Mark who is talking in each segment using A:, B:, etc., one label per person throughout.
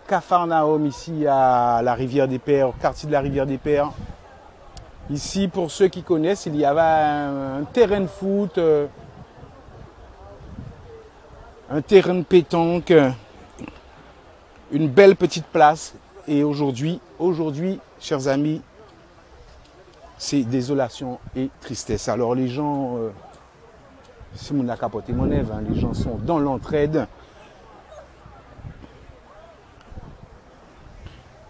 A: Capharnaüm, ici à la Rivière des Pères, au quartier de la Rivière des Pères. Ici, pour ceux qui connaissent, il y avait un terrain de foot, un terrain de pétanque, une belle petite place. Et aujourd'hui, chers amis, c'est désolation et tristesse. Alors les gens, si on a capoté mon œuvre, hein, les gens sont dans l'entraide.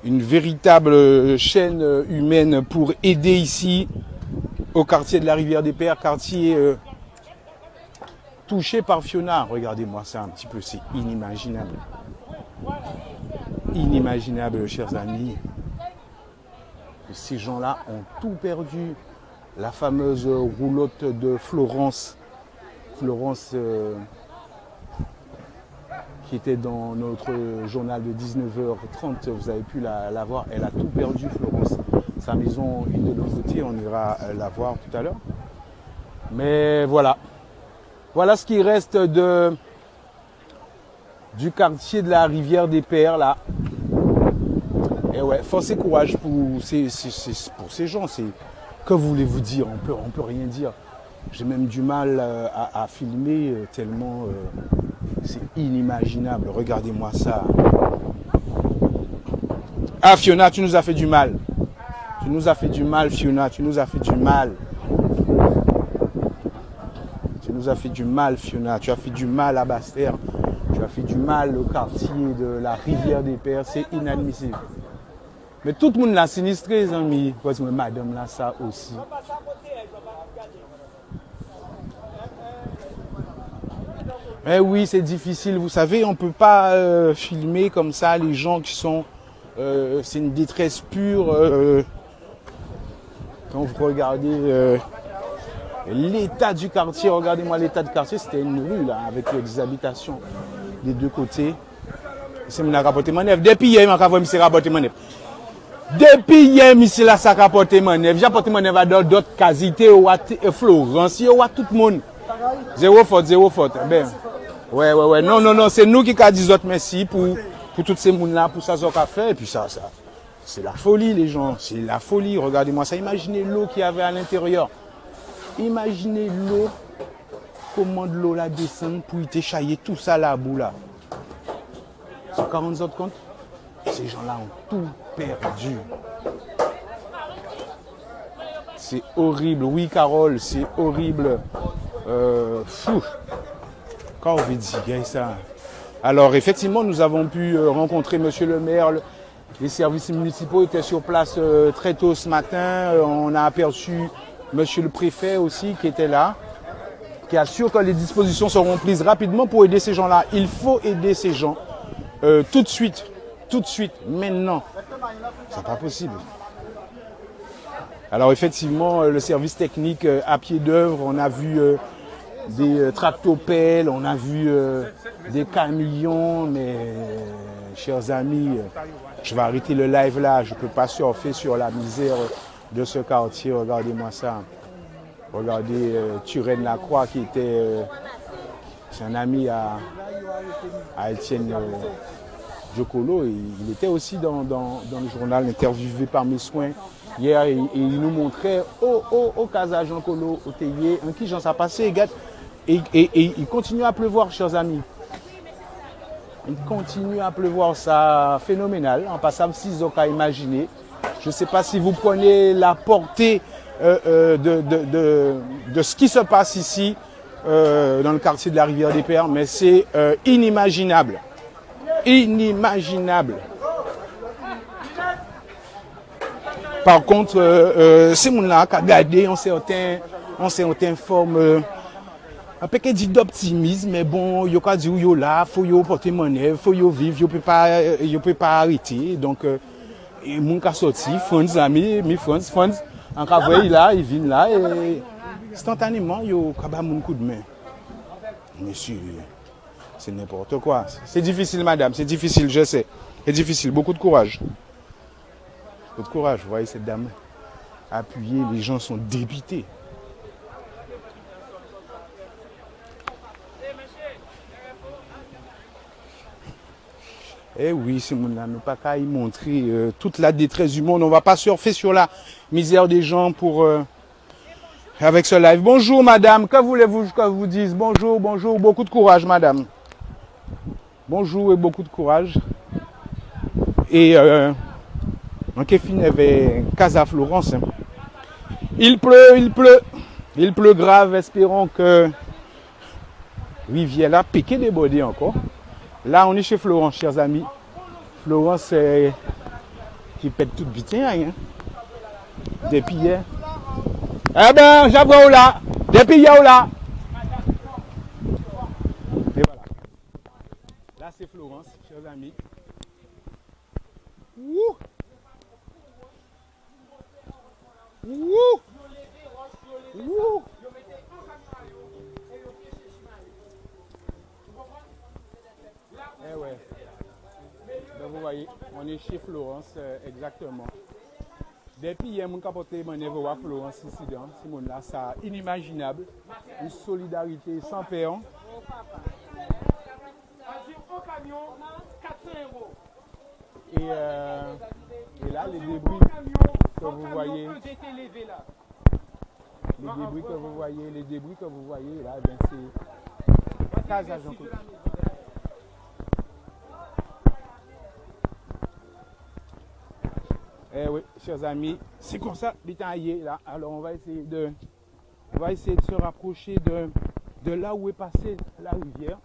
A: Une véritable chaîne humaine pour aider ici au quartier de la Rivière des Pères, quartier touché par Fiona. Regardez-moi ça un petit peu, c'est inimaginable. Inimaginable, chers amis. Ces gens-là ont tout perdu. La fameuse roulotte de Florence. Florence qui était dans notre journal de 19h30, vous avez pu la voir. Elle a tout perdu, Florence. Sa maison, une de l'autre côté, on ira la voir tout à l'heure. Mais voilà. Voilà ce qui reste du quartier de la Rivière des Pères, là. Et ouais, force et courage pour ces gens. Que voulez-vous dire? On peut rien dire. J'ai même du mal à filmer tellement c'est inimaginable. Regardez-moi ça. Ah, Fiona, tu nous as fait du mal. Tu nous as fait du mal, Fiona. Tu nous as fait du mal. Tu nous as fait du mal, Fiona. Tu as fait du mal à Basse-Terre. Tu as fait du mal au quartier de la Rivière des Pères. C'est inadmissible. Mais tout le monde l'a sinistré, les amis. Madame là, ça aussi. Mais oui, c'est difficile. Vous savez, on ne peut pas filmer comme ça les gens qui sont... c'est une détresse pure. Quand vous regardez l'état du quartier, regardez-moi l'état du quartier, c'était une rue là, avec des habitations des deux côtés. C'est mon rapoté manèvre. Depuis hier, je rapoté manèvre. Depuis hier, monsieur là, ça rapoté manèvre. J'ai apporté manèvre à d'autres casités, Florence, à tout le monde. Zéro faute, zéro faute. Ben, ouais. Non, c'est nous qui disons autres merci pour tous ces gens-là, pour ça, qu'on a fait. Et puis ça, c'est la folie, les gens. C'est la folie. Regardez-moi ça. Imaginez l'eau qu'il y avait à l'intérieur. Imaginez l'eau, comment de l'eau la descend pour y échailler tout ça là-bout là. Sur 40 autres comptes, ces gens-là ont tout perdu. C'est horrible. Oui, Carole, c'est horrible. Fou. Quand on veut dire ça. Alors, effectivement, nous avons pu rencontrer monsieur le maire. Les services municipaux étaient sur place très tôt ce matin. On a aperçu monsieur le préfet aussi qui était là, qui assure que les dispositions seront prises rapidement pour aider ces gens-là. Il faut aider ces gens tout de suite, maintenant. C'est pas possible. Alors effectivement, le service technique à pied d'œuvre, on a vu des tractopelles, on a vu des camions, mais chers amis, je vais arrêter le live là, je ne peux pas surfer sur la misère de ce quartier. Regardez-moi ça. Regardez Turenne Lacroix qui était c'est un ami à Étienne Diokolo. Il était aussi dans le journal interviewé par Mes Soins hier et il nous montrait au casa Jean Colo, au Théier, en qui j'en sais passé, et il continue à pleuvoir, chers amis. Il continue à pleuvoir, ça phénoménal, en passant 6 ans à imaginer. Je ne sais pas si vous prenez la portée de ce qui se passe ici dans le quartier de la Rivière des Pères, mais c'est inimaginable. Inimaginable. Par contre, ces gens-là qui ont gardé en certaines formes, un peu d'optimisme, mais bon, il y a dit yo là, faut yo porter monnaie, faut yo vivre, yo peut pas arrêter. Donc, les gens qui sont sortis, Franz, amis, mes Franz, en cas là, ils viennent là et instantanément, yo kaba mon coup de main. Monsieur, c'est n'importe quoi. C'est difficile, madame, c'est difficile, je sais. C'est difficile, beaucoup de courage. Beaucoup de courage, vous voyez cette dame appuyée, les gens sont dépités. Eh oui, c'est mon là, nous pas qu'à y montrer toute la détresse du monde. On va pas surfer sur la misère des gens pour avec ce live. Bonjour madame, que voulez-vous que je vous dise? Bonjour, bonjour, beaucoup de courage madame. Bonjour et beaucoup de courage. Et en Kéfine avait Casa Florence. Hein. Il pleut, il pleut. Il pleut grave, espérons que Rivière là piqué des bodés encore. Là, on est chez Florence, chers amis. Florence qui pète toute butin, hein. Depuis hier. Eh ben, j'apprends là. Depuis hier là. Et voilà. Là, c'est Florence, chers amis. Wouh! Wouh! Wouh! Eh ouais. Donc vous voyez, on est chez Florence exactement. Depuis hier, mon capoté manœuvre à Florence ici dans ce monde-là, ça inimaginable, une solidarité sans payant. Et là, les débris que vous voyez, les débris que vous voyez là, ben c'est Casa Jean-Claude. Eh oui, chers amis, c'est comme ça, détaillé là. Alors on va essayer de se rapprocher de là où est passée la rivière.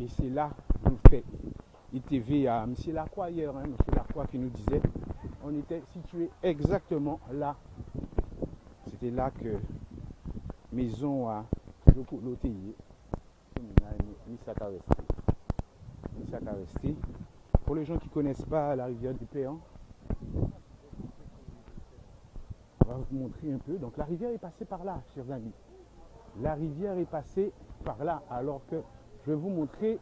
A: Et c'est là qu'on fait ITV à M. Lacroix hier, hein, M. Lacroix qui nous disait, on était situé exactement là. C'était là que maison à l'OTI, resté. Pour les gens qui ne connaissent pas la rivière du Péan, on va vous montrer un peu. Donc la rivière est passée par là, chers amis. La rivière est passée par là, alors que je vais vous montrer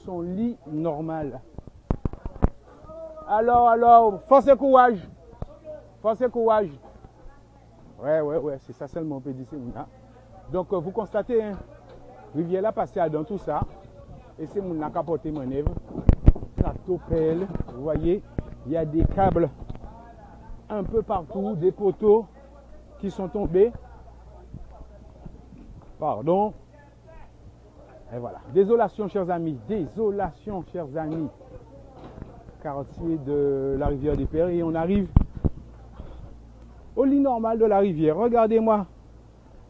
A: son lit normal. Alors, force et courage. Force et courage. Ouais, c'est ça seulement on peut dire. Donc vous constatez, hein, rivière là passée dans tout ça. Et c'est mon qui a porté manœuvre. Tracto pelle, vous voyez, il y a des câbles un peu partout, des poteaux qui sont tombés. Pardon. Et voilà. Désolation, chers amis. Désolation, chers amis. Quartier de la rivière des Pères. Et on arrive au lit normal de la rivière. Regardez-moi.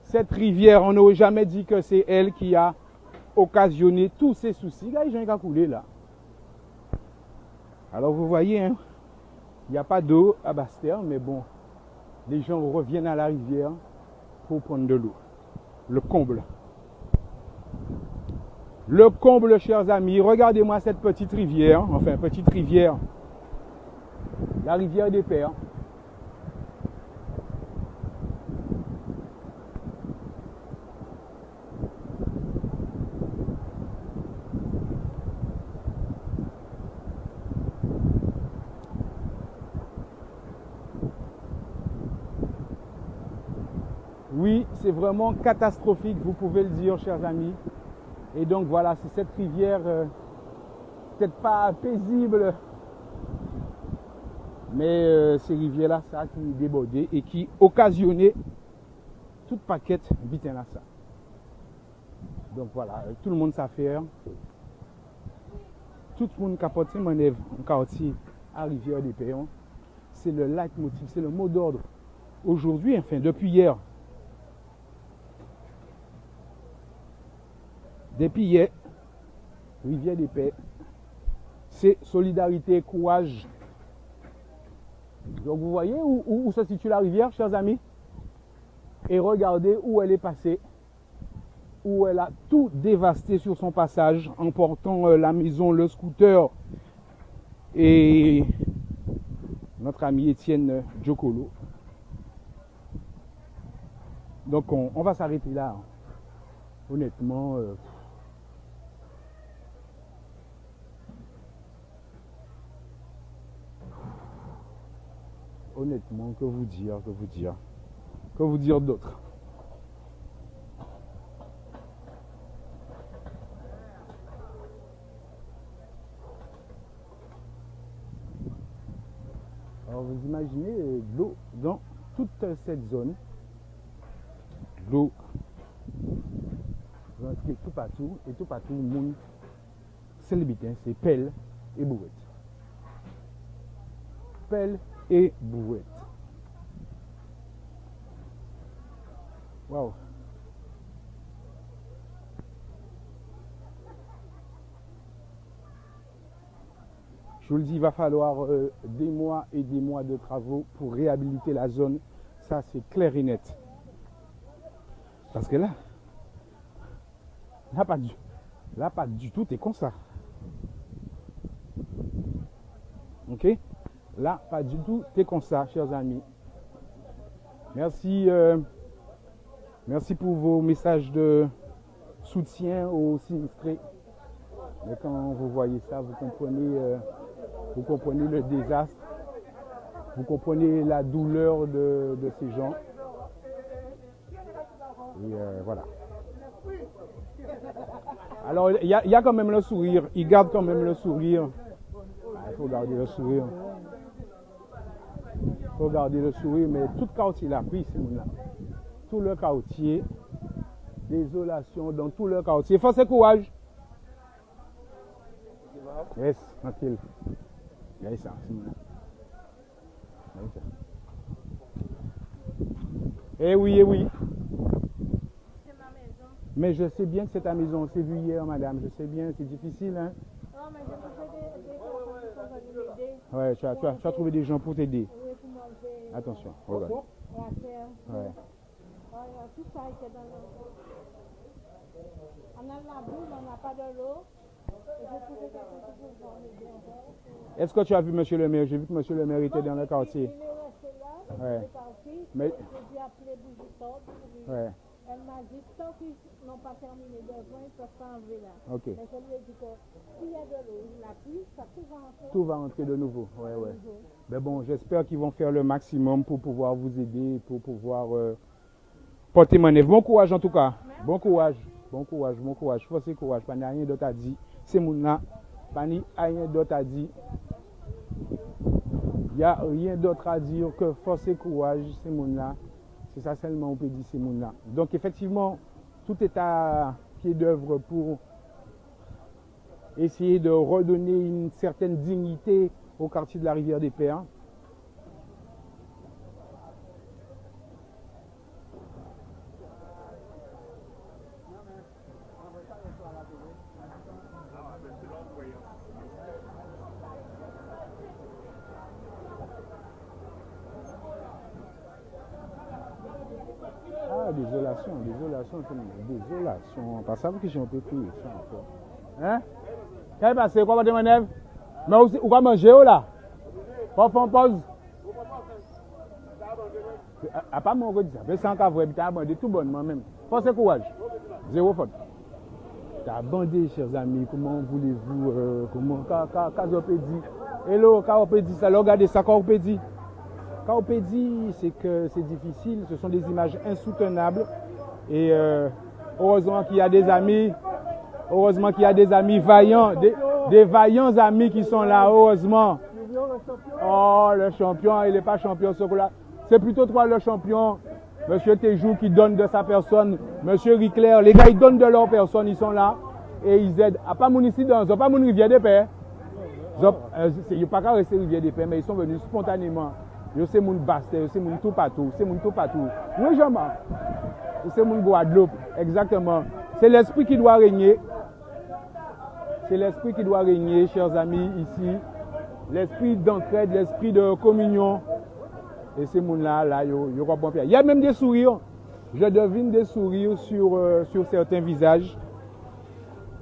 A: Cette rivière, on n'aurait jamais dit que c'est elle qui a occasionné tous ces soucis. Là, j'ai un coulé là. Alors, vous voyez, hein, il n'y a pas d'eau à Basse-Terre, mais bon, les gens reviennent à la rivière pour prendre de l'eau. Le comble. Le comble, chers amis. Regardez-moi cette petite rivière. Enfin, petite rivière. La rivière des Pères. Oui, c'est vraiment catastrophique, vous pouvez le dire, chers amis. Et donc voilà, c'est cette rivière, peut-être pas paisible, mais ces rivières-là, ça qui débordait et qui occasionnait toute paquette bitin là ça. Donc voilà, tout le monde s'affaire. Tout le monde capote ses manœuvres en quartier à Rivière des Péons. C'est le leitmotiv, c'est le mot d'ordre. Aujourd'hui, enfin depuis hier. Depuis hier, Rivière des Pères, c'est solidarité, courage. Donc vous voyez où se situe la rivière, chers amis? Et regardez où elle est passée, où elle a tout dévasté sur son passage, emportant la maison, le scooter et notre ami Étienne Djokolo. Donc on va s'arrêter là. Honnêtement, honnêtement, que vous dire d'autre? Alors vous imaginez de l'eau dans toute cette zone. L'eau rentre tout partout et tout partout, le monde, c'est le bitin, c'est pelle et brouette. Pelle et brouette. Waouh. Je vous le dis, il va falloir des mois et des mois de travaux pour réhabiliter la zone. Ça, c'est clair et net. Parce que là pas du tout, t'es comme ça. Ok? Là, pas du tout, t'es comme ça, chers amis. Merci, merci pour vos messages de soutien aux sinistrés. Mais quand vous voyez ça, vous comprenez le désastre, vous comprenez la douleur de ces gens. Et voilà. Alors, il y a quand même le sourire. Il garde quand même le sourire. Il faut garder le sourire. Il faut garder le sourire, mais tout le quartier l'a pris, c'est là. Tout le quartier. Désolation dans tout le quartier. Force et courage. Yes, tranquille. Il y a ça, c'est là. Eh oui, eh oui. Mais je sais bien que c'est ta maison. C'est vu hier, madame. Je sais bien, c'est difficile, hein.
B: Non, mais j'ai trouvé des personnes qui sont venues m'aider.
A: Ouais, tu as trouvé des gens pour t'aider.
B: Oui, pour manger.
A: Attention, regarde.
B: La terre.
A: Ouais.
B: Tout ça était dans l'eau. On a de la boue, mais on n'a pas de l'eau. Et j'ai trouvé quelqu'un qui peut m'aider encore.
A: Est-ce que tu as vu monsieur le maire? J'ai vu que monsieur le maire était dans le quartier.
B: Il est resté là,
A: Ouais.
B: il est parti.
A: Mais-
B: J'ai dû appeler Bougiton.
A: Ouais.
B: Elle m'a dit, tant qu'ils n'ont pas terminé d'œuvre, ils ne peuvent pas enlever là.
A: Ok.
B: Mais je lui ai dit que s'il y a de l'eau, la pluie, ça tout va entrer.
A: Tout va entrer de nouveau. Ouais, ouais. Mais bon, j'espère qu'ils vont faire le maximum pour pouvoir vous aider, pour pouvoir porter manœuvre. Bon courage en tout cas. Bon courage. Bon courage, bon courage. Force courage. Pas rien d'autre à dire. C'est mon là. Pas rien d'autre à dire. Il n'y a rien d'autre à dire que force et courage. C'est mon là. C'est ça seulement on peut dire, c'est mon là. Donc effectivement, tout est à pied d'œuvre pour essayer de redonner une certaine dignité au quartier de la Rivière des Pères. Ah, désolation. Pas ça que j'ai un peu crié ça encore. Hein? Qu'est-ce qui passe? Quoi va te manœuvre? Mais aussi, ou quoi manger là? Pas faire pause. À part mon redis, ça. Sans qu'à voir, tu as bandé tout bonnement même. Force et courage. Zéro faute. Tu as bandé, chers amis. Comment voulez-vous, comment, Kazopédi. Hello, Kazopédi, ça, regardez ça, Kazopédi. Kazopédi, c'est que c'est difficile. Ce sont des images insoutenables. Et heureusement qu'il y a des amis. Heureusement qu'il y a des amis vaillants, des vaillants amis qui sont là, heureusement. Oh, le champion, il n'est pas champion ce coup-là. C'est plutôt toi le champion. Monsieur Tejou qui donne de sa personne. Monsieur Ricler, les gars, ils donnent de leur personne, ils sont là. Et ils aident. À pas mon ici, ils n'ont pas mon Rivière des Pères. Ils n'ont pas qu'à rester Rivière des Pères, mais ils sont venus spontanément. C'est mon Bastet, c'est mon tout partout, c'est mon tout partout. Oui, Jean-Marc. C'est mon Guadeloupe, exactement. C'est l'esprit qui doit régner. C'est l'esprit qui doit régner, chers amis, ici. L'esprit d'entraide, l'esprit de communion. Et ces gens-là, ils ont bon pied. Il y a même des sourires. Je devine des sourires sur certains visages.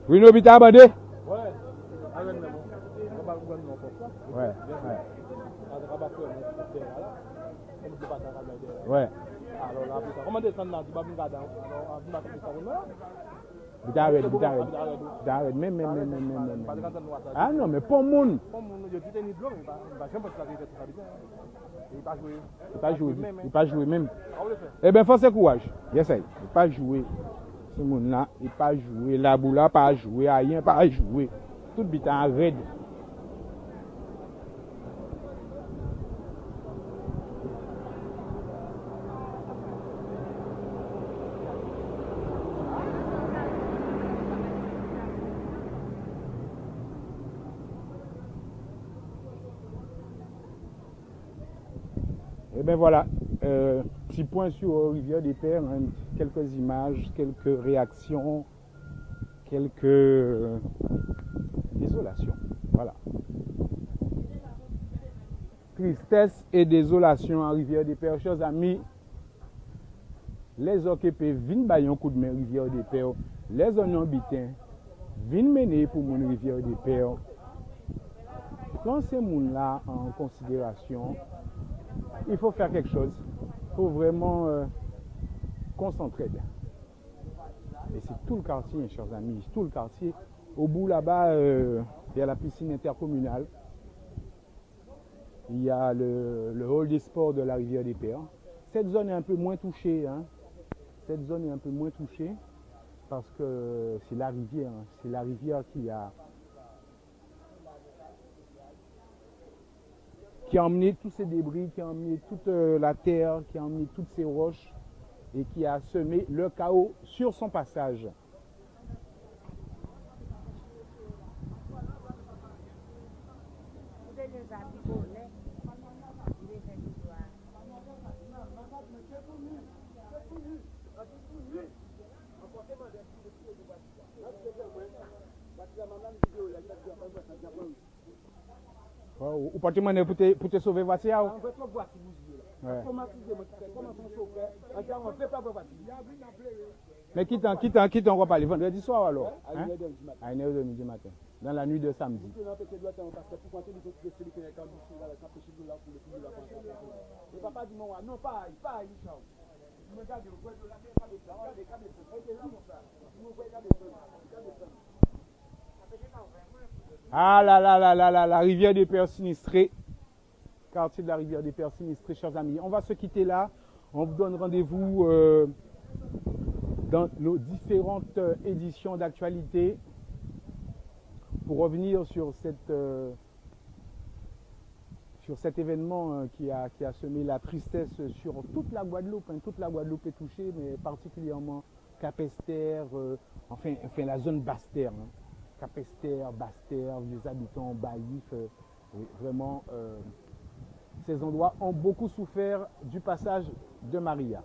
A: Oui, nous habitons à Bandé? Ouais. Ouais. T'arrêtes. Même. Ah non, mais pour moun. Il pas joué même. Eh bien, force et courage. Yes, il pas joué. Ce monde-là, il pas joué. La boula pas joué. Rien pas joué. Tout bit en raid. bien voilà, petit point sur Rivière des Pères, hein, quelques images, quelques réactions, quelques désolations. Voilà. Tristesse et désolation en Rivière des Pères. Chers amis, les OKP viennent bailler un coup de main Rivière des Pères. Les oignons bitins viennent mener pour mon Rivière des Pères. Quand ces gens-là en considération, il faut faire quelque chose. Il faut vraiment qu'on s'entraide. Et c'est tout le quartier, chers amis, tout le quartier. Au bout là-bas, il y a la piscine intercommunale. Il y a le hall des sports de la Rivière des Pères. Cette zone est un peu moins touchée. Hein. Cette zone est un peu moins touchée parce que c'est la rivière. Hein. C'est la rivière qui a emmené tous ces débris, qui a emmené toute la terre, qui a emmené toutes ces roches et qui a semé le chaos sur son passage. Ou pas te demander pour te sauver voiture? Mais qui t'en va parler vendredi soir alors? À 1h30 du matin. Dans la nuit de samedi. Ah là là là là là, la Rivière des Pères sinistrée. Quartier de la Rivière des Pères sinistrée, chers amis. On va se quitter là. On vous donne rendez-vous dans nos différentes éditions d'actualité pour revenir sur cet événement qui a semé la tristesse sur toute la Guadeloupe. Hein. Toute la Guadeloupe est touchée, mais particulièrement Capesterre, enfin la zone Basse-Terre. Hein. Capesterre, Basse-Terre, les habitants, Baïf, vraiment, ces endroits ont beaucoup souffert du passage de Maria.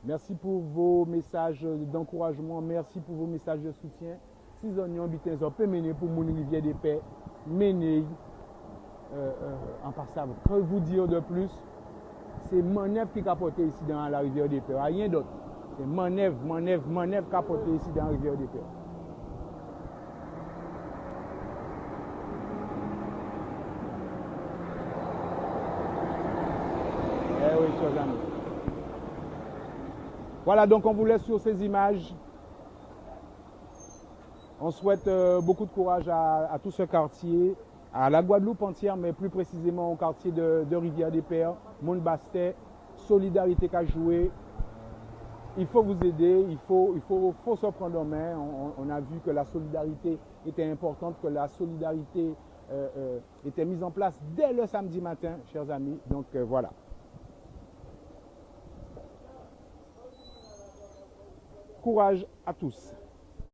A: Merci pour vos messages d'encouragement, merci pour vos messages de soutien. Si vous avez peut mener pour mon Rivière des Pères, mener en passable. Que vous dire de plus? C'est manœuvre qui capote ici dans la Rivière des Pères, rien d'autre. C'est manœuvre capote ici dans la Rivière des Pères. Eh oui, chers amis. Voilà, donc on vous laisse sur ces images. On souhaite beaucoup de courage à tout ce quartier, à la Guadeloupe entière, mais plus précisément au quartier de Rivière des Pères, Monde-Bastet, solidarité qu'a joué. Il faut vous aider, il faut se prendre en main. On a vu que la solidarité était importante, que la solidarité était mise en place dès le samedi matin, chers amis. Donc voilà. Courage à tous.